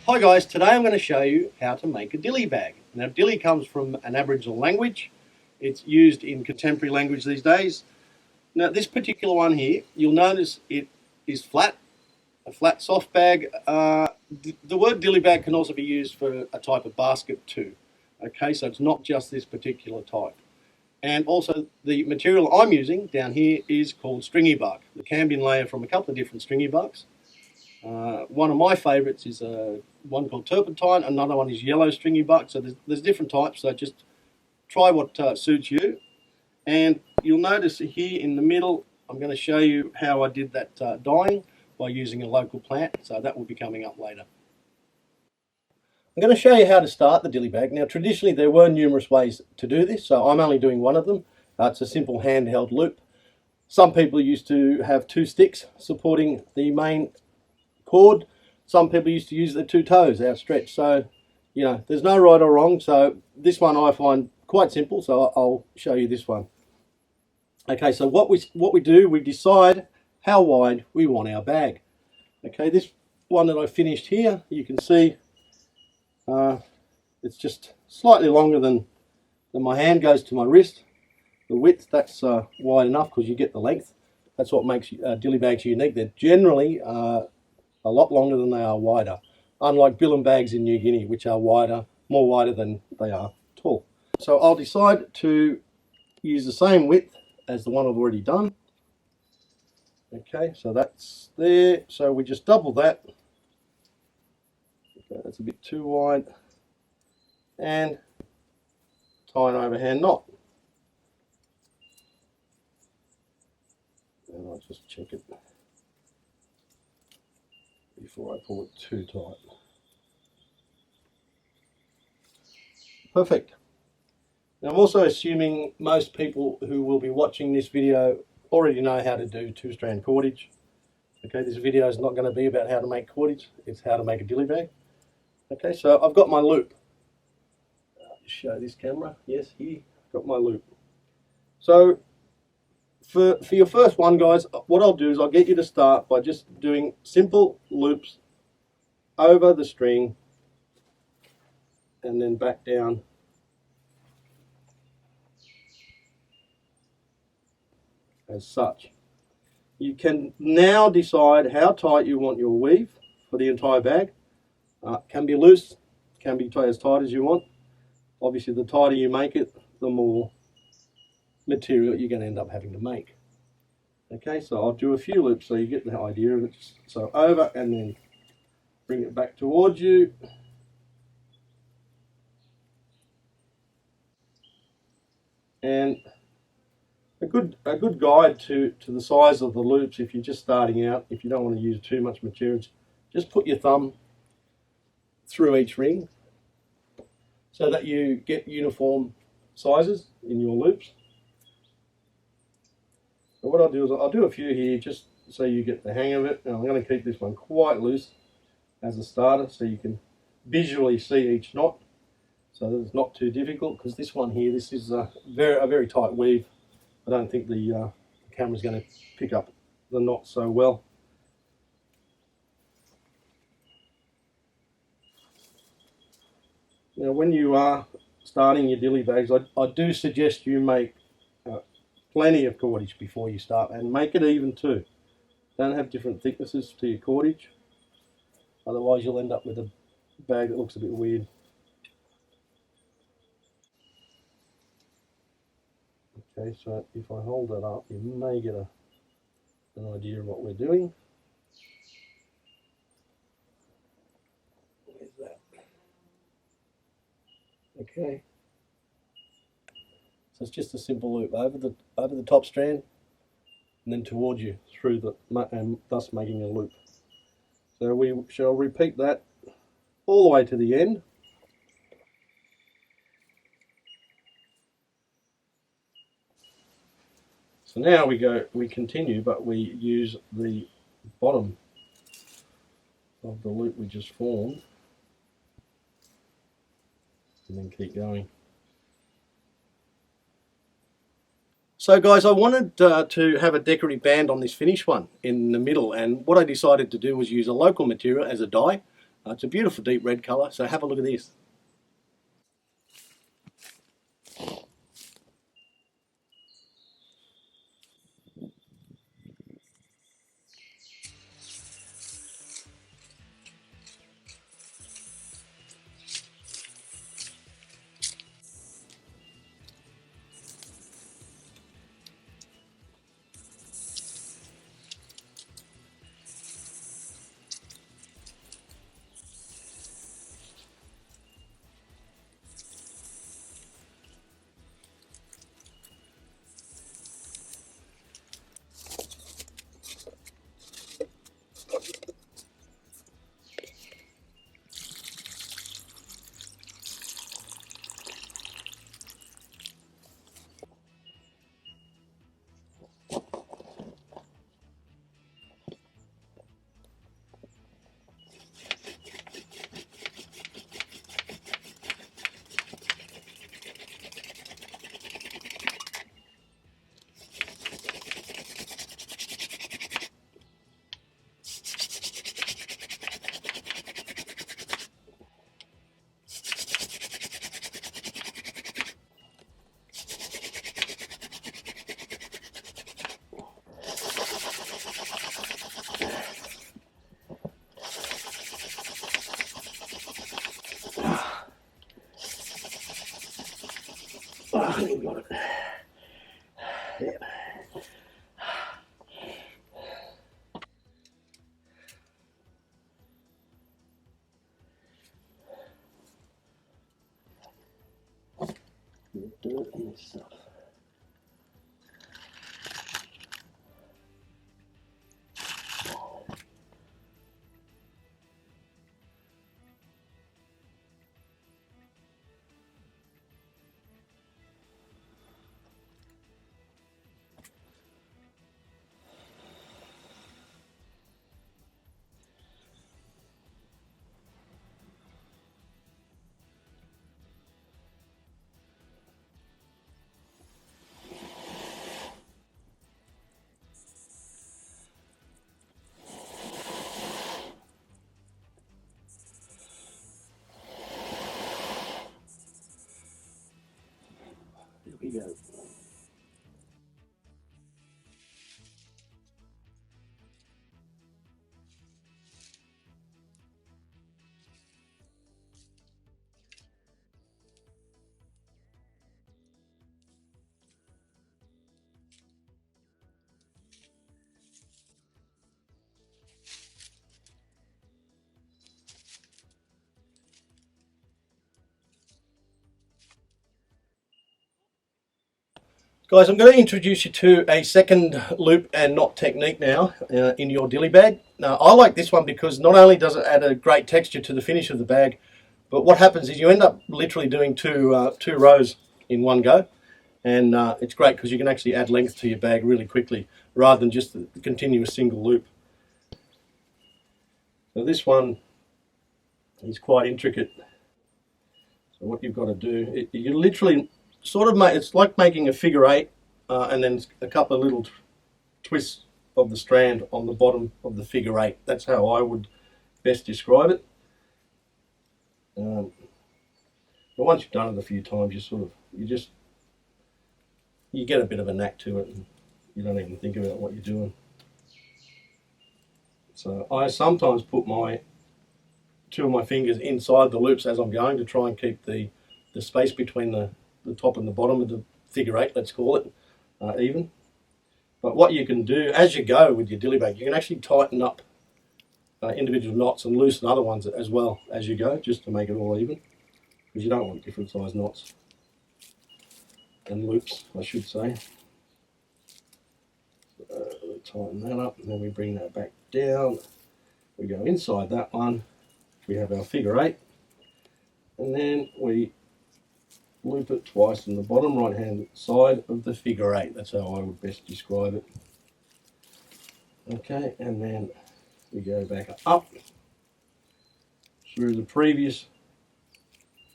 Hi guys, today I'm going to show you how to make a dilly bag. Now dilly comes from an Aboriginal language. It's used in contemporary language these days. Now this particular one here, you'll notice it is flat, a flat soft bag. The word dilly bag can also be used for a type of basket too. Okay, so it's not just this particular type. And also the material I'm using down here is called stringy bark. The cambium layer from a couple of different stringy barks. One of my favourites is one called turpentine, another one is yellow stringy bark. So there's different types, so just try what suits you. And you'll notice here in the middle, I'm going to show you how I did that dyeing by using a local plant, so that will be coming up later. I'm going to show you how to start the dilly bag. Now traditionally there were numerous ways to do this, so I'm only doing one of them. It's a simple handheld loop. Some people used to have two sticks supporting the main cord. Some people used to use the two toes outstretched. So, you know, there's no right or wrong. So this one I find quite simple, so I'll show you this one. Okay, so what we do, we decide how wide we want our bag. Okay, this one that I finished here, you can see it's just slightly longer than my hand goes to my wrist. The width, that's wide enough because you get the length. That's what makes dilly bags unique. They're generally a lot longer than they are wider, unlike bilum bags in New Guinea, which are more wider than they are tall. So I'll decide to use the same width as the one I've already done. Okay, so that's there. So we just double that. Okay, that's a bit too wide. And tie an overhand knot. And I'll just check it before I pull it too tight. Perfect. Now I'm also assuming most people who will be watching this video already know how to do two-strand cordage. Okay, this video is not going to be about how to make cordage, it's how to make a dilly bag. Okay, so I've got my loop. I'll just show this camera. Yes, here, I've got my loop. So for your first one, guys, what I'll do is I'll get you to start by just doing simple loops over the string and then back down as such. You can now decide how tight you want your weave for the entire bag. Can be loose, can be as tight as you want. Obviously the tighter you make it, the more material you're going to end up having to make. Okay, so I'll do a few loops so you get the idea of it. So over and then bring it back towards you. And a good guide to the size of the loops, if you're just starting out, if you don't want to use too much material, just put your thumb through each ring so that you get uniform sizes in your loops. And what I'll do is I'll do a few here just so you get the hang of it. And I'm going to keep this one quite loose as a starter so you can visually see each knot so that it's not too difficult, because this one here, this is a very tight weave. I don't think the camera's going to pick up the knot so well. Now when you are starting your dilly bags, I do suggest you make plenty of cordage before you start, and make it even too. Don't have different thicknesses to your cordage, otherwise you'll end up with a bag that looks a bit weird. Okay, so if I hold that up, you may get an idea of what we're doing. Where's that? Okay. So it's just a simple loop over the top strand and then towards you through and thus making a loop. So we shall repeat that all the way to the end. So now we continue, but we use the bottom of the loop we just formed and then keep going. So guys, I wanted to have a decorative band on this finished one in the middle, and what I decided to do was use a local material as a dye. It's a beautiful deep red colour, so have a look at this. I think we've got it. Yep. Dirt and stuff. There we go. Guys, I'm going to introduce you to a second loop and knot technique now in your dilly bag. Now, I like this one because not only does it add a great texture to the finish of the bag, but what happens is you end up literally doing two rows in one go. And it's great because you can actually add length to your bag really quickly rather than just the continuous single loop. So this one is quite intricate. So what you've got to do, you literally sort of make, it's like making a figure eight and then a couple of little twists of the strand on the bottom of the figure eight. That's how I would best describe it. But once you've done it a few times, you get a bit of a knack to it and you don't even think about what you're doing. So I sometimes put two of my fingers inside the loops as I'm going to try and keep the space between the top and the bottom of the figure eight, let's call it, even. But what you can do as you go with your dilly bag, you can actually tighten up individual knots and loosen other ones as well as you go, just to make it all even, because you don't want different size knots and loops, I should say. Tighten that up and then we bring that back down. We go inside that one, we have our figure eight, and then we loop it twice in the bottom right hand side of the figure eight. That's how I would best describe it. Okay, and then we go back up through the previous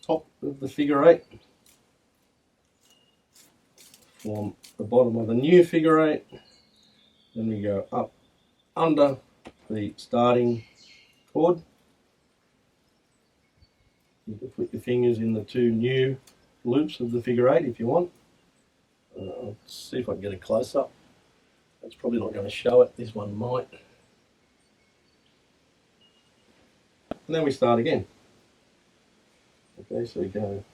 top of the figure eight, form the bottom of the new figure eight, then we go up under the starting cord, You can put your fingers in the two new loops of the figure eight if you want. Let's see if I can get a close up. That's probably not going to show it. This one might. And then we start again. Okay, so we go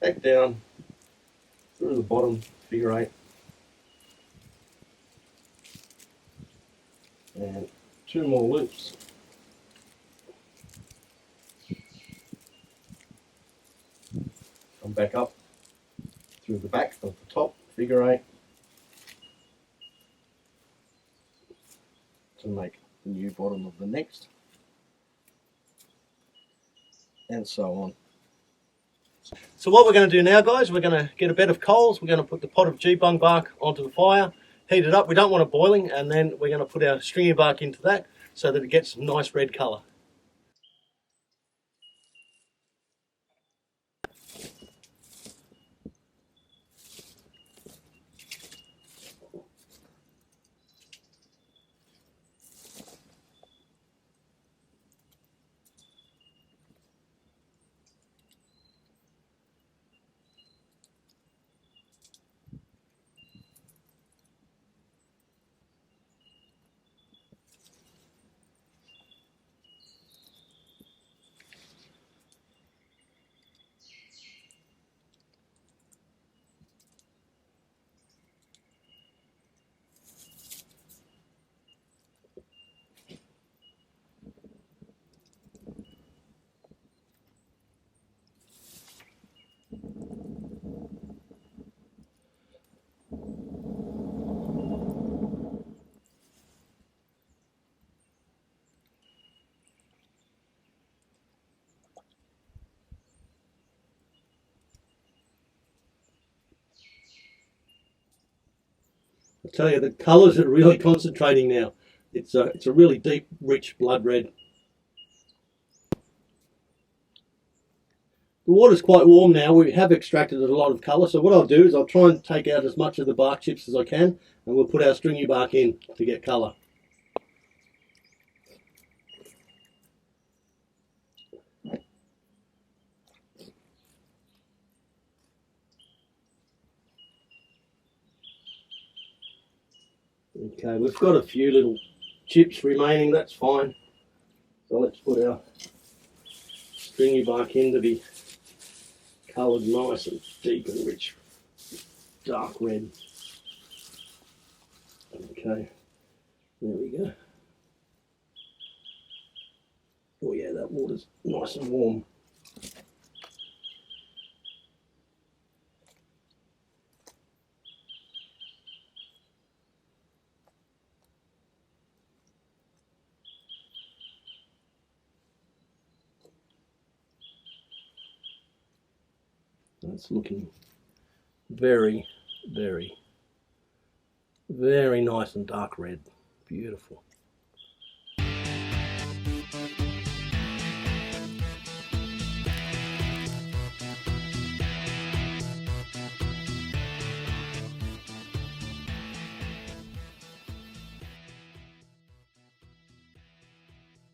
back down through the bottom figure eight and two more loops. Come back up through the back of the top figure eight to make the new bottom of the next, and so on. So what we're going to do now, guys, we're going to get a bed of coals. We're going to put the pot of GEEBUNG bark onto the fire, heat it up. We don't want it boiling, and then we're going to put our stringy bark into that so that it gets a nice red colour. I tell you, the colours are really concentrating now. It's a really deep, rich blood red. The water's quite warm now. We have extracted a lot of colour, so what I'll do is I'll try and take out as much of the bark chips as I can, and we'll put our stringy bark in to get colour. Okay, we've got a few little chips remaining, that's fine. So let's put our stringy bark in to be coloured nice and deep and rich, dark red. Okay, there we go. Oh yeah, that water's nice and warm. That's looking very, very, very nice and dark red. Beautiful.